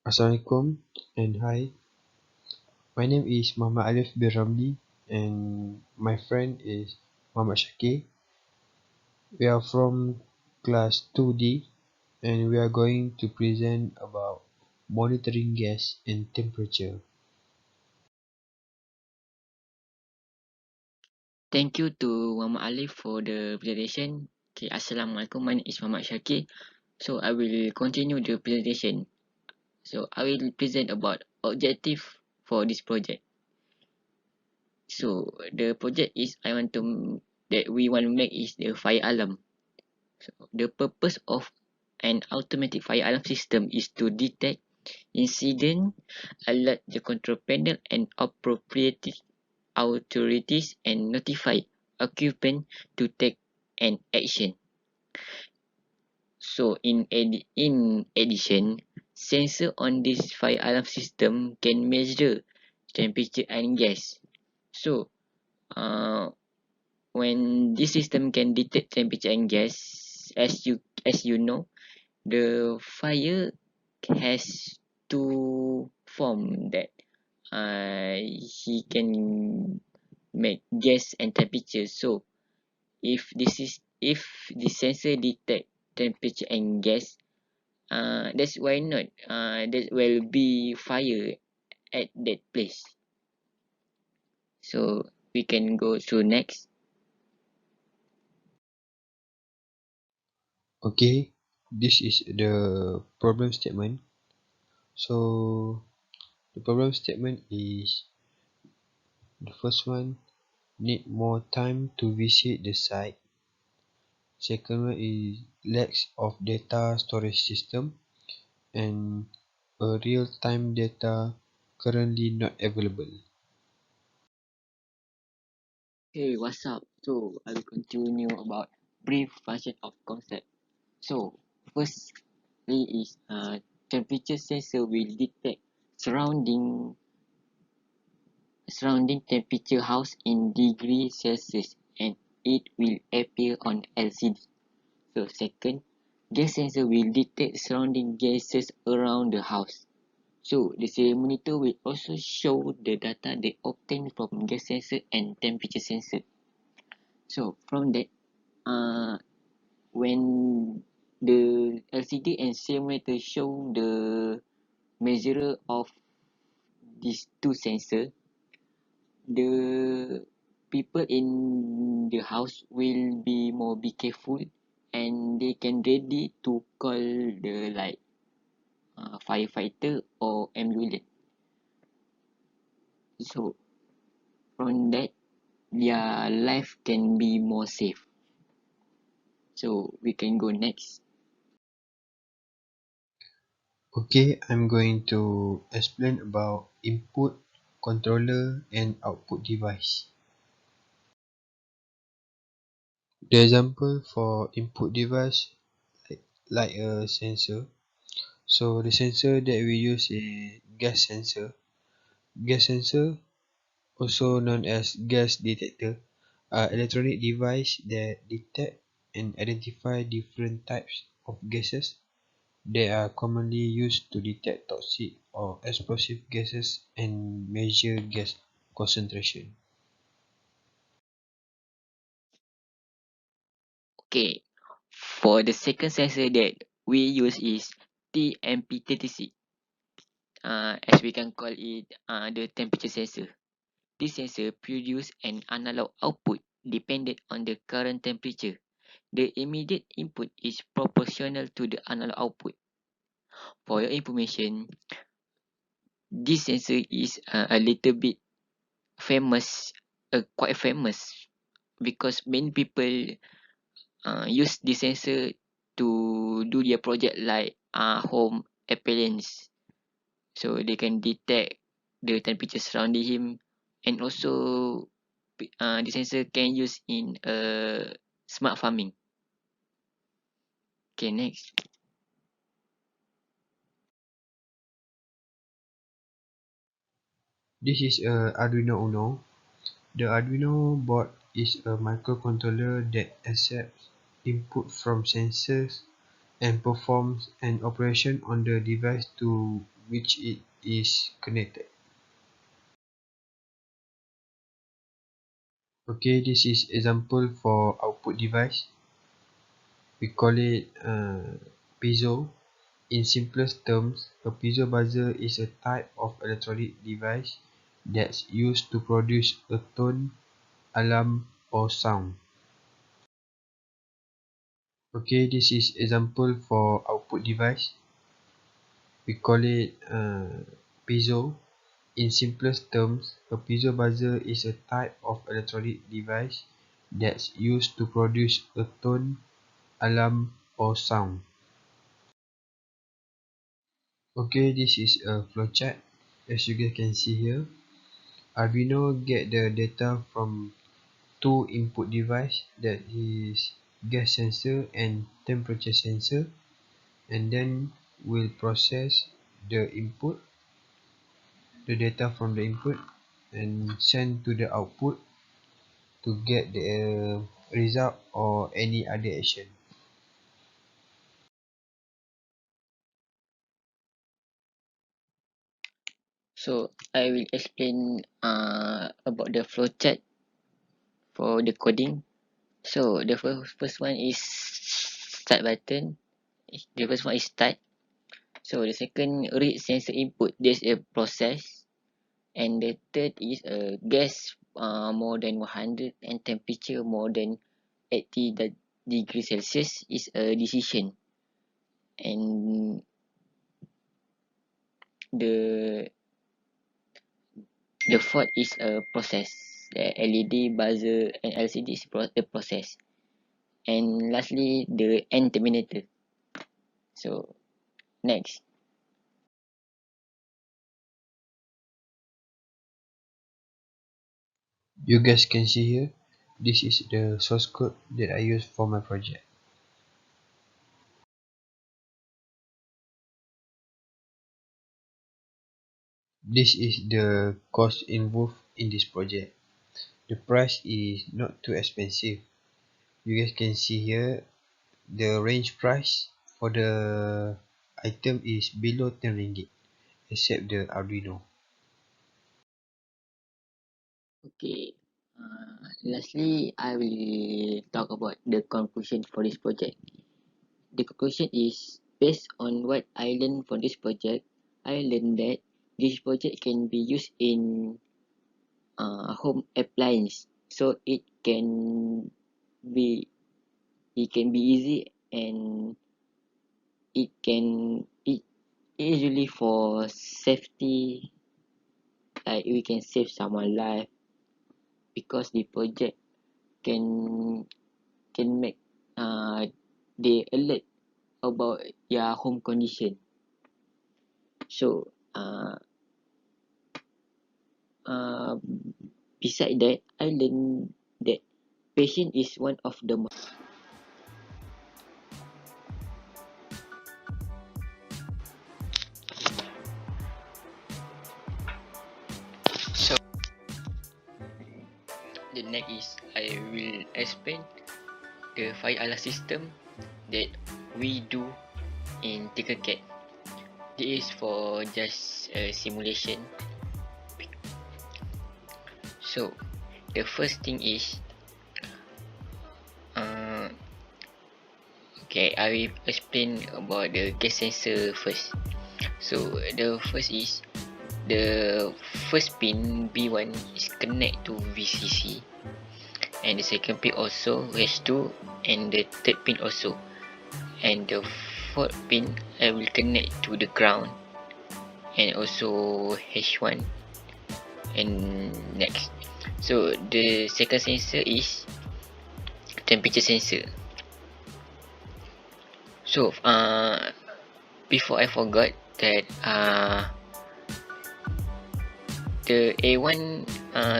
Assalamualaikum and hi. My name is Muhammad Alif bin Ramli and my friend is Muhammad Shakir. We are from class 2D and we are going to present about monitoring gas and temperature. Thank you to Muhammad Alif for the presentation. Okay, Assalamualaikum. My name is Muhammad Shakir. So I will continue the presentation. So I will present about objective for this project. So the project is that we want to make is the fire alarm. So the purpose of an automatic fire alarm system is to detect incident, alert the control panel and appropriate authorities and notify occupant to take an action. So in addition, sensor on this fire alarm system can measure temperature and gas. So uh, when this system can detect temperature and gas, as you know, the fire has two form that he can make gas and temperature. So if the sensor detect temperature and gas, that's why not there will be fire at that place. So we can go to next. Okay, this is the problem statement. So the problem statement is the first one, need more time to visit the site. Second one is lacks of data storage system and a real-time data currently not available. Hey, what's up? So I will continue about brief version of concept. So firstly is temperature sensor will detect surrounding surrounding temperature house in degree Celsius and it will appear on LCD. So second, gas sensor will detect surrounding gases around the house. So the serial monitor will also show the data they obtain from gas sensor and temperature sensor. So from that, uh, when the LCD and serial monitor show the measure of these two sensor, the people in the house will be careful and they can ready to call the like firefighter or ambulance. So from that, their life can be more safe. So we can go next. Okay, I'm going to explain about input controller and output device. The example for input device like a sensor. So the sensor that we use is gas sensor. Gas sensor, also known as gas detector, are electronic device that detect and identify different types of gases. They are commonly used to detect toxic or explosive gases and measure gas concentration. Okay. For the second sensor that we use is TMP36. As we can call it the temperature sensor. This sensor produce an analog output dependent on the current temperature. The immediate input is proportional to the analog output. For your information, this sensor is a little bit famous, quite famous because many people use this sensor to do their project like home appliance, so they can detect the temperature surrounding him, and also the sensor can use in smart farming. Okay, next. This is a Arduino Uno. The Arduino board is a microcontroller that accepts input from sensors and performs an operation on the device to which it is connected. Okay, this is example for output device. We call it piezo. In simplest terms, a piezo buzzer is a type of electronic device that's used to produce a tone, alarm, or sound. Okay, this is example for output device. We call it piezo. In simplest terms, a piezo buzzer is a type of electronic device that's used to produce a tone, alarm, or sound. Okay, this is a flowchart. As you guys can see here, Arduino get the data from two input device, that is gas sensor and temperature sensor, and then will process the input, the data from the input, and send to the output to get the result or any other action. So I will explain about the flowchart for the coding. So the first one is start button. The first one is start. So the second, read sensor input. There's a process. And the third is a gas more than 100 and temperature more than 80 degrees Celsius is a decision. And the fourth is a process. The LED buzzer and LCD is the process. And lastly, the end terminator. So next. You guys can see here, this is the source code that I use for my project. This is the cost involved in this project. The price is not too expensive. You guys can see here, the range price for the item is below 10 ringgit, except the Arduino. Okay. Lastly, I will talk about the conclusion for this project. The conclusion is, based on what I learned from this project, I learned that this project can be used in home appliance, so be be easy, and it usually for safety, like we can save someone life, because the project can make they alert about their home condition. So beside that, I learned that patience is one of the so the next is I will explain the fire alarm system that we do in Tinkercad. This is for just a simulation. So the first thing is okay, I will explain about the gas sensor first. So the first is, the first pin B1 is connect to VCC, and the second pin also H2, and the third pin also, and the fourth pin I will connect to the ground, and also H1, and next. So the second sensor is temperature sensor. So before I forgot that the A1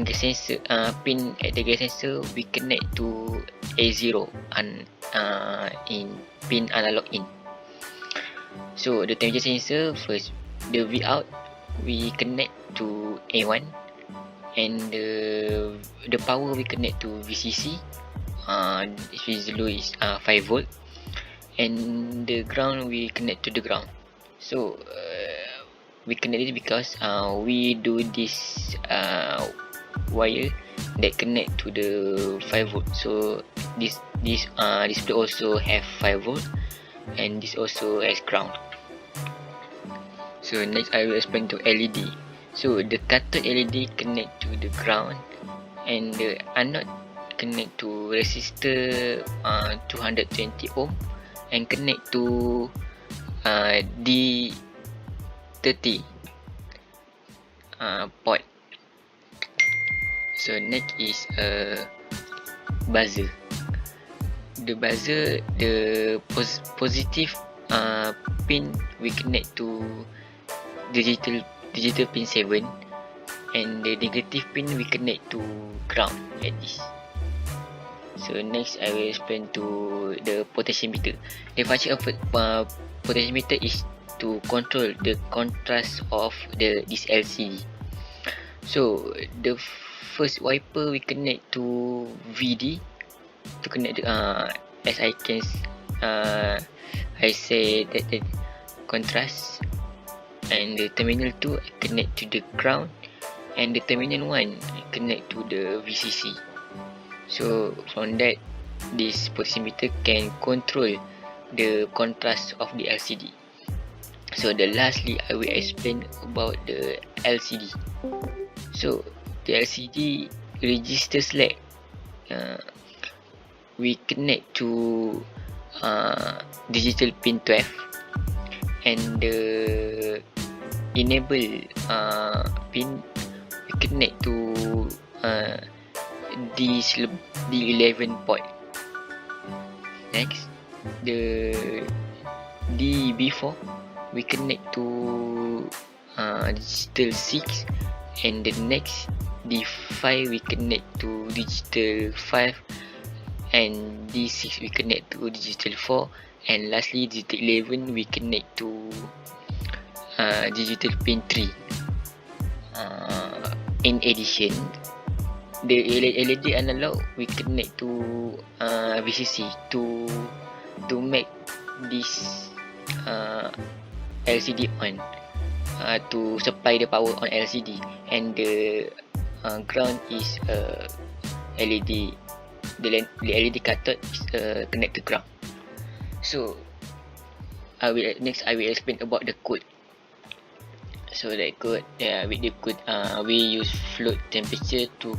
gas sensor pin at the gas sensor we connect to A0 and in pin analog in. So the temperature sensor first, the V out we connect to A1, and the power we connect to VCC. V0 is 5 volt, and the ground we connect to the ground. So we connect it because we do this wire that connect to the 5 volt. So this display also have 5 volt, and this also has ground. So next I will explain to LED. So the cathode LED connect to the ground, and the anode connect to resistor 220 ohm, and connect to D30 port. So next is buzzer. The buzzer, the positive pin we connect to digital pin 7, and the negative pin we connect to ground like this. So next I will explain to the potentiometer. The function of potentiometer is to control the contrast of this LCD. So the first wiper we connect to VD to connect as I can I say that the contrast, and the terminal 2 I connect to the ground, and the terminal 1 I connect to the VCC. So from that, this potentiometer can control the contrast of the LCD. So the lastly I will explain about the LCD. So the LCD register select we connect to digital pin 12, and the enable pin we connect to D11 port. Next, the DB4 we connect to digital 6, and the next D5 we connect to digital 5, and D6 we connect to digital 4, and lastly digital 11 we connect to digital pin 3. In addition, the LED analog we connect to VCC to make this LCD on, to supply the power on LCD, and the ground is LED. The LED cathode is connect to ground. So I will explain about the code. So that code, with the code we use float temperature to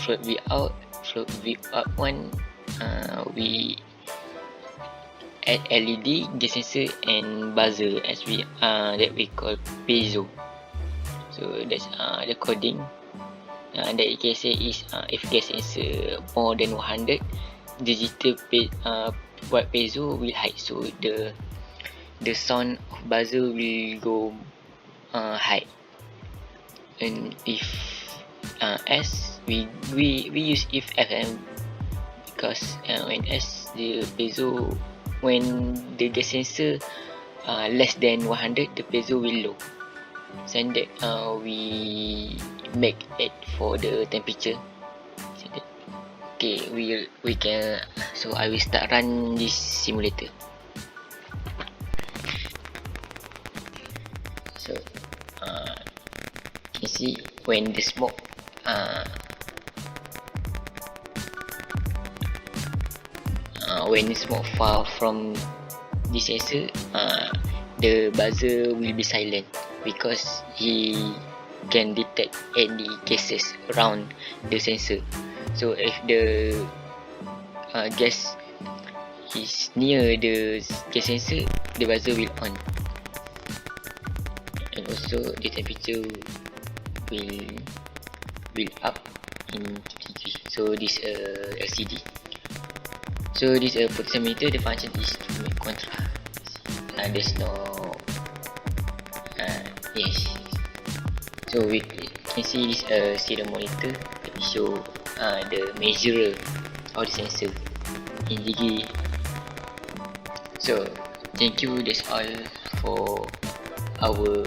float V out, float V up 1. We add LED, gas sensor, and buzzer as we that we call piezo. So that's the coding. That you can say is if gas sensor more than 100, digital piezo will high, so the sound of buzzer will go high. And if S, we use if FM, because when S, the piezo, when the gas sensor less than 100, the piezo will low. So that we make it for the temperature. So that, okay, we can. So I will start run this simulator. So you see when the smoke far from this sensor, the buzzer will be silent, because he can detect any gases around the sensor. So if the gas is near the gas sensor, the buzzer will on, and also the temperature will up in degree. So this LCD. So this potentiometer, the function is to make contrast. There's no yes. So we can see this serial monitor that show the measurer of the sensor in degree. So thank you. That's all for our